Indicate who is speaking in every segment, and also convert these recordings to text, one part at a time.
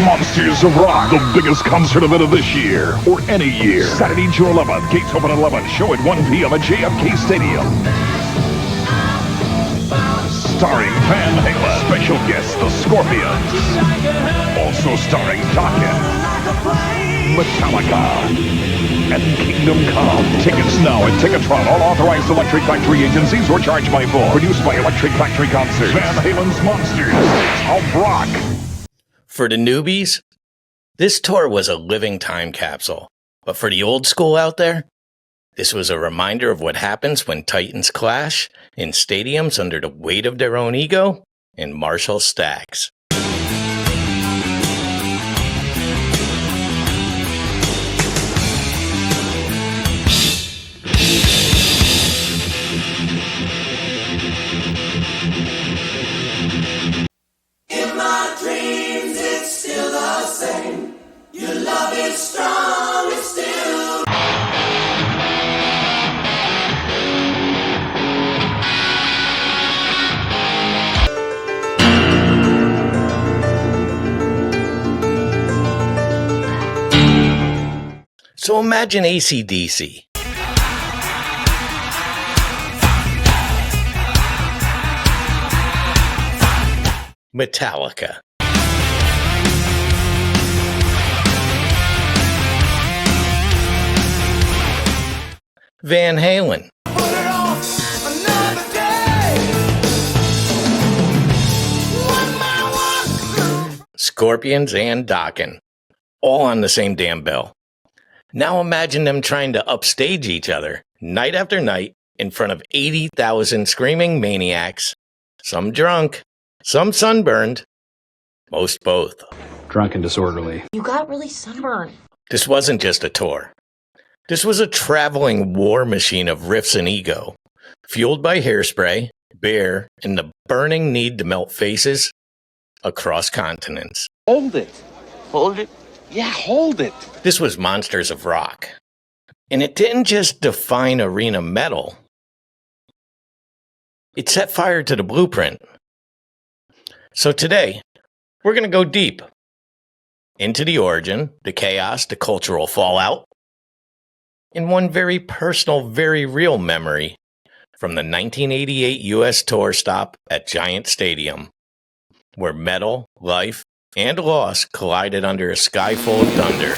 Speaker 1: Monsters of Rock, the biggest concert event of this year, or any year. Saturday, June 11th, gates open at 11, show at 1 p.m. at JFK Stadium. Starring Van Halen, special guests, the Scorpions. Also starring Dokken, Metallica, and Kingdom Come. Tickets now at Ticketron, all authorized Electric Factory agencies, or charged by phone. Produced by Electric Factory Concerts. Van Halen's Monsters of Rock.
Speaker 2: For the newbies, this tour was a living time capsule. But for the old school out there, this was a reminder of what happens when titans clash in stadiums under the weight of their own ego and Marshall stacks.
Speaker 3: In my dreams, it's still the same. Your love is strong, it's still.
Speaker 2: So imagine AC/DC. Metallica. Van Halen. Scorpions and Dokken. All on the same damn bill. Now imagine them trying to upstage each other, night after night, in front of 80,000 screaming maniacs. Some drunk, some sunburned, most both.
Speaker 4: Drunk and disorderly.
Speaker 5: You got really sunburned.
Speaker 2: This wasn't just a tour. This was a traveling war machine of riffs and ego, fueled by hairspray, beer, and the burning need to melt faces across continents.
Speaker 6: Hold it. Hold it? Yeah, hold it.
Speaker 2: This was Monsters of Rock. And it didn't just define arena metal. It set fire to the blueprint. So today, we're going to go deep into the origin, the chaos, the cultural fallout, in one very personal, very real memory from the 1988 U.S. tour stop at Giant Stadium, where metal, life, and loss collided under a sky full of thunder.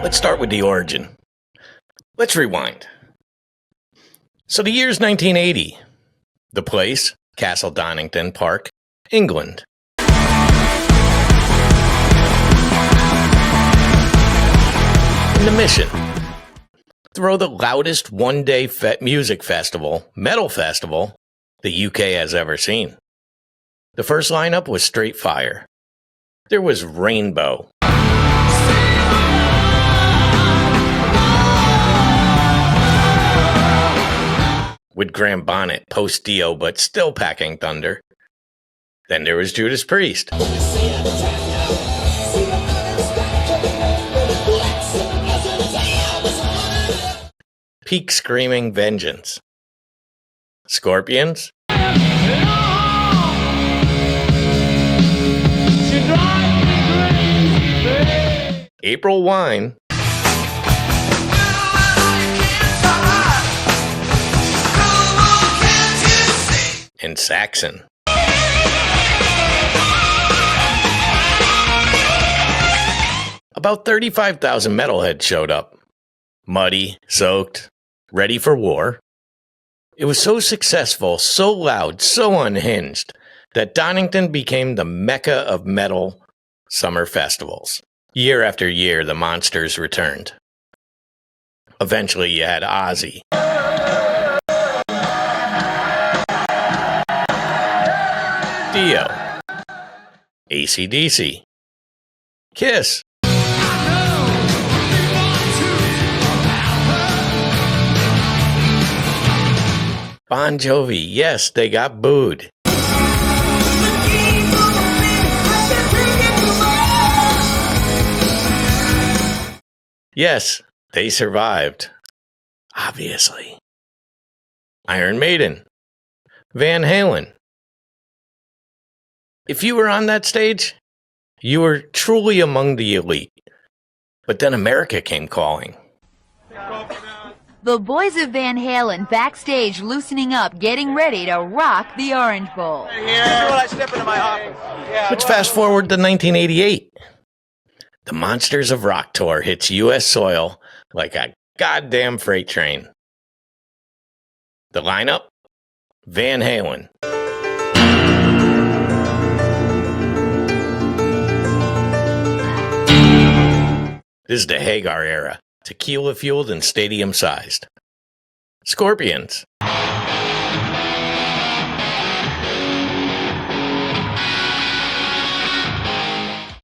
Speaker 2: Let's start with the origin. Let's rewind. So the year's 1980. The place, Castle Donington Park, England. And the mission: throw the loudest one-day music festival, metal festival, the UK has ever seen. The first lineup was straight fire. There was Rainbow. With Graham Bonnet, post-Dio, but still packing thunder. Then there was Judas Priest. Peak screaming vengeance. Scorpions. April Wine. And Saxon. About 35,000 metalheads showed up. Muddy, soaked, ready for war. It was so successful, so loud, so unhinged, that Donington became the mecca of metal summer festivals. Year after year, the monsters returned. Eventually, you had Ozzy. Dio. AC/DC. Kiss. Bon Jovi, yes, they got booed. Yes, they survived. Obviously. Iron Maiden. Van Halen. If you were on that stage, you were truly among the elite. But then America came calling.
Speaker 5: The boys of Van Halen backstage loosening up, getting ready to rock the Orange Bowl.
Speaker 2: Let's fast forward to 1988. The Monsters of Rock tour hits U.S. soil like a goddamn freight train. The lineup? Van Halen. This is the Hagar era, tequila-fueled and stadium-sized. Scorpions.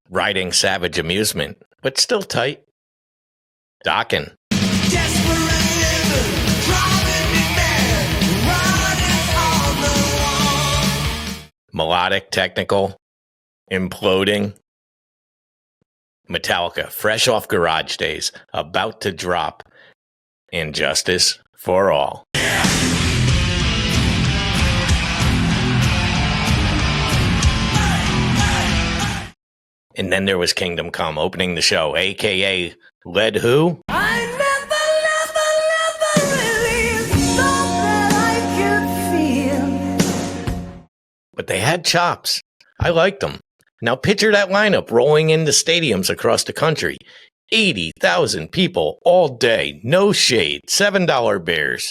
Speaker 2: Riding savage amusement, but still tight. Dokken. Melodic, technical, imploding. Metallica, fresh off Garage Days, about to drop. And Justice for All. And then there was Kingdom Come opening the show, a.k.a. Led Who?
Speaker 3: I never really thought that I could feel.
Speaker 2: But they had chops. I liked them. Now picture that lineup rolling into stadiums across the country. 80,000 people all day, no shade, $7 beers.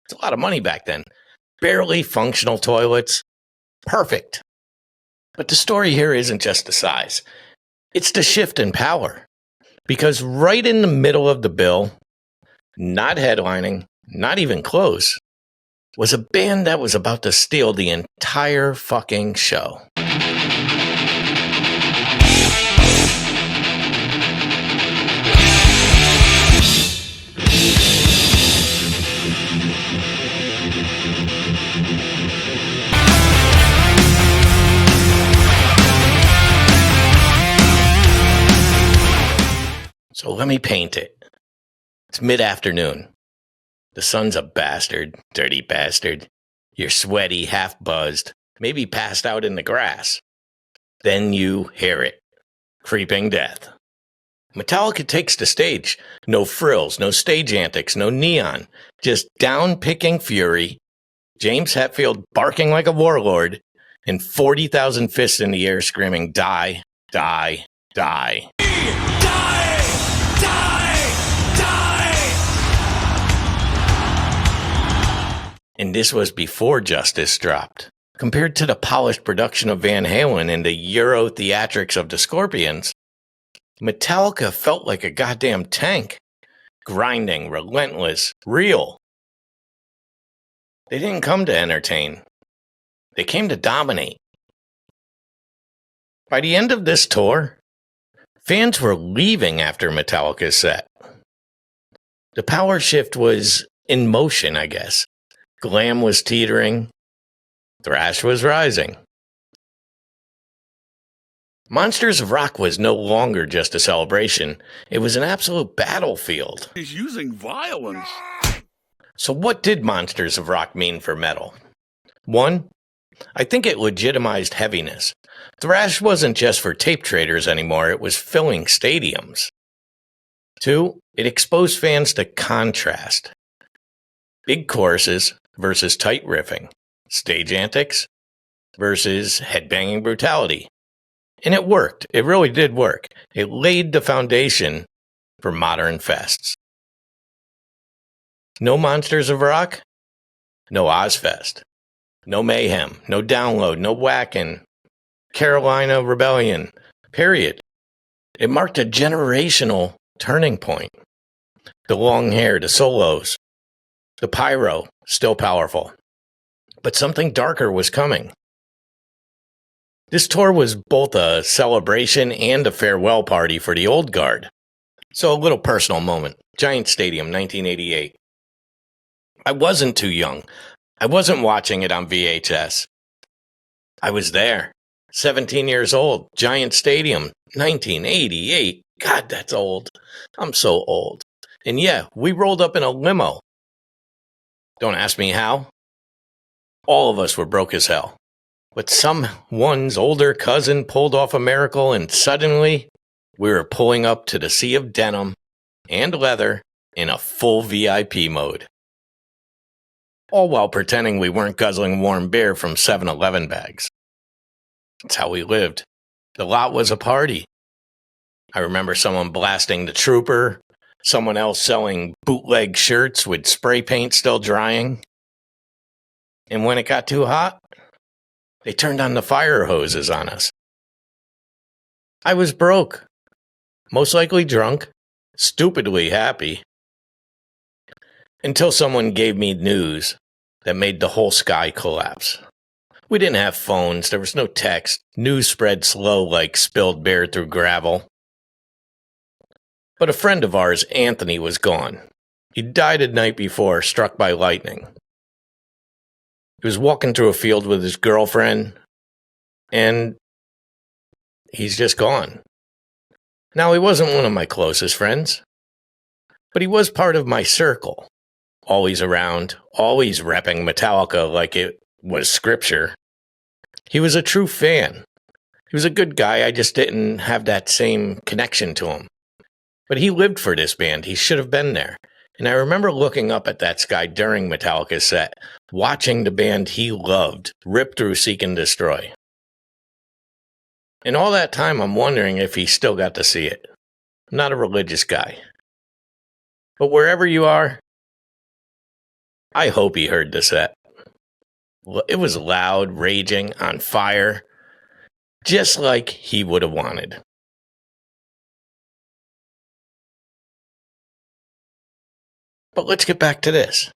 Speaker 2: It's a lot of money back then. Barely functional toilets. Perfect. But the story here isn't just the size. It's the shift in power. Because right in the middle of the bill, not headlining, not even close, was a band that was about to steal the entire fucking show. So let me paint it. It's mid-afternoon. The sun's a bastard, dirty bastard. You're sweaty, half-buzzed, maybe passed out in the grass. Then you hear it. Creeping death. Metallica takes the stage. No frills, no stage antics, no neon. Just down-picking fury. James Hetfield barking like a warlord. And 40,000 fists in the air screaming, die, die, die. And this was before Justice dropped. Compared to the polished production of Van Halen and the Euro theatrics of the Scorpions, Metallica felt like a goddamn tank. Grinding, relentless, real. They didn't come to entertain. They came to dominate. By the end of this tour, fans were leaving after Metallica's set. The power shift was in motion, I guess. Glam was teetering. Thrash was rising. Monsters of Rock was no longer just a celebration. It was an absolute battlefield.
Speaker 7: He's using violence.
Speaker 2: So what did Monsters of Rock mean for metal? One, I think it legitimized heaviness. Thrash wasn't just for tape traders anymore. It was filling stadiums. Two, it exposed fans to contrast. Big choruses versus tight riffing, stage antics versus headbanging brutality. And it worked. It really did work. It laid the foundation for modern fests. No Monsters of Rock, no Ozzfest, no Mayhem, no Download, no Whackin', Carolina Rebellion, period. It marked a generational turning point. The long hair, the solos, the pyro, still powerful. But something darker was coming. This tour was both a celebration and a farewell party for the old guard. So a little personal moment. Giant Stadium, 1988. I wasn't too young. I wasn't watching it on VHS. I was there. 17 years old. Giant Stadium, 1988. God, that's old. I'm so old. And yeah, we rolled up in a limo. Don't ask me how. All of us were broke as hell. But someone's older cousin pulled off a miracle, and suddenly we were pulling up to the sea of denim and leather in a full VIP mode. All while pretending we weren't guzzling warm beer from 7-Eleven bags. That's how we lived. The lot was a party. I remember someone blasting the Trooper, someone else selling bootleg shirts with spray paint still drying. And when it got too hot, they turned on the fire hoses on us. I was broke, most likely drunk, stupidly happy, until someone gave me news that made the whole sky collapse. We didn't have phones, there was no text, news spread slow like spilled beer through gravel. But a friend of ours, Anthony, was gone. He died the night before, struck by lightning. He was walking through a field with his girlfriend, and he's just gone. Now, he wasn't one of my closest friends, but he was part of my circle. Always around, always repping Metallica like it was scripture. He was a true fan. He was a good guy, I just didn't have that same connection to him. But he lived for this band, he should have been there. And I remember looking up at that sky during Metallica's set, watching the band he loved rip through Seek and Destroy. And all that time, I'm wondering if he still got to see it. I'm not a religious guy. But wherever you are, I hope he heard the set. It was loud, raging, on fire, just like he would have wanted. But let's get back to this.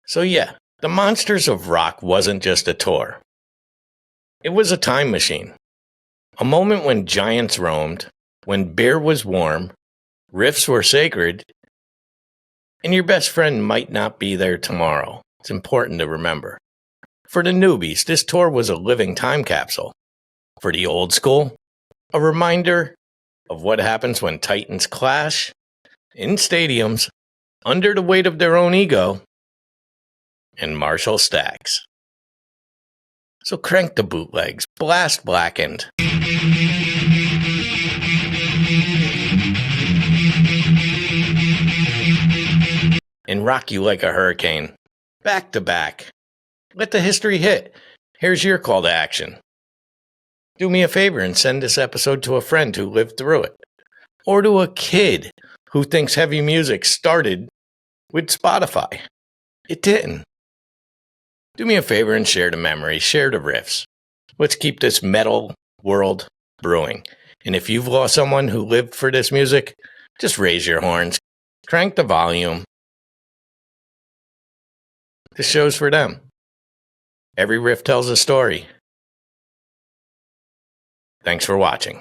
Speaker 2: So yeah, the Monsters of Rock wasn't just a tour. It was a time machine. A moment when giants roamed, when beer was warm, riffs were sacred, and your best friend might not be there tomorrow. It's important to remember. For the newbies, this tour was a living time capsule. For the old school, a reminder of what happens when titans clash in stadiums, under the weight of their own ego, and Marshall stacks. So crank the bootlegs, blast Blackened. And rock you like a hurricane, back to back. Let the history hit. Here's your call to action. Do me a favor and send this episode to a friend who lived through it, or to a kid who thinks heavy music started with Spotify. It didn't. Do me a favor and share the memories, share the riffs. Let's keep this metal world brewing. And if you've lost someone who lived for this music, just raise your horns, crank the volume. This show's for them. Every riff tells a story. Thanks for watching.